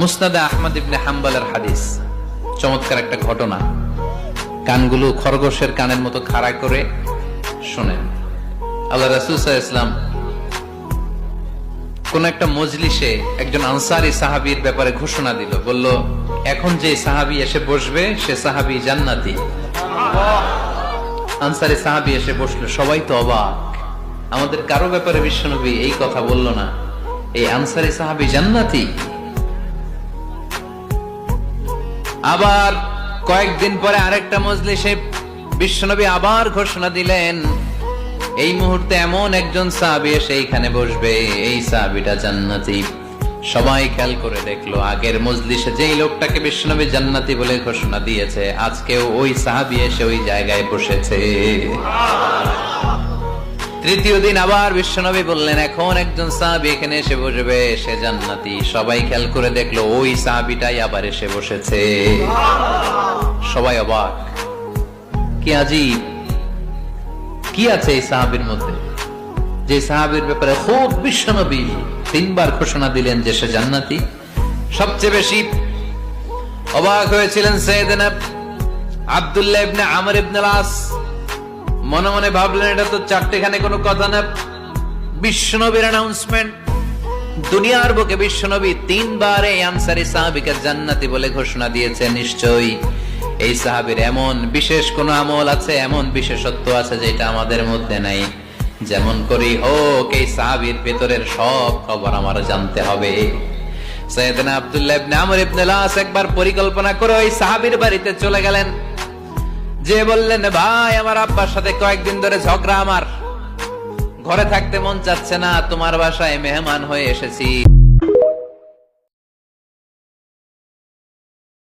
মুসনাদে আহমদ ইবনে হাম্বলের হাদিস, চমৎকার একটা ঘটনা। কানগুলো খরগোশের কানের মতো খাড়া করে শোনেন। আল্লাহ রাসূল সাল্লাল্লাহু আলাইহি ওয়াসাল্লাম কোন একটা মজলিসে একজন আনসারী সাহাবীর ব্যাপারে ঘোষণা দিল, বলল, এখন যে সাহাবী এসে বসবে সে সাহাবী জান্নাতি। আনসারী সাহাবী এসে বসলো, সবাই তো অবাক, আমাদের কারো ব্যাপারে বিশ্বনবী এই কথা বলল না, এই আনসারী সাহাবী জান্নাতি। আবার কয়েকদিন পরে আরেকটা মজলিসে বিশ্বনবী আবার ঘোষণা দিলেন, এই মুহূর্তে এমন একজন সাহাবী এসে এইখানে বসবে, এই সাহাবীটা জান্নাতি। সবাই খেয়াল করে দেখলো, আগের মজলিসে যেই লোকটাকে বিশ্বনবী জান্নাতি বলে ঘোষণা দিয়েছে, আজকেও ওই সাহাবী এসে ওই জায়গায় বসেছে। তৃতীয় দিন আবার বিশ্বনবী বললেন, এখন একজন সাহাবী এখানে এসে বসবে, সে জান্নাতি। সবাই খেয়াল করে দেখলো, ওই সাহাবীটাই আবার এসে বসেছে। সবাই অবাক, কি আজীব, কি আছে এই সাহাবীর মধ্যে, যে সাহাবীর ব্যাপারে খুব বিশ্বনবী তিনবার ঘোষণা দিলেন যে সে জান্নাতি। সবচেয়ে বেশি অবাক হয়েছিলেন সাইয়েদনা আব্দুল্লাহ ইবনে আমর ইবনে আল-আস। মনে মনে ভাবলেন, এটা তো চারটেখানে কোনো কথা না, বিশ্বনবীর অ্যানাউন্সমেন্ট। দুনিয়ার বুকে বিশ্বনবী তিনবার এই আনসারী সাহাবীকে জান্নাতি বলে ঘোষণা দিয়েছে, নিশ্চয়ই এই সাহাবীর এমন বিশেষ কোন আমল আছে, এমন বিশেষত্ব আছে যেটা আমাদের মধ্যে নাই। যেমন করি হোক, এই সাহাবীর ভেতরের সব খবর আমার জানতে হবে। সাইয়েদনা আব্দুল্লাহ ইবনে আমর ইবনে আল-আস একবার পরিকল্পনা করে ওই সাহাবীর বাড়িতে চলে গেলেন, যে বললেন, ভাই, আমার আব্বার সাথে কয়েকদিন ধরে ঝগড়া, আমার ঘরে থাকতে মন চাচ্ছে না, তোমার বাসায় মেহমান হয়ে এসেছি।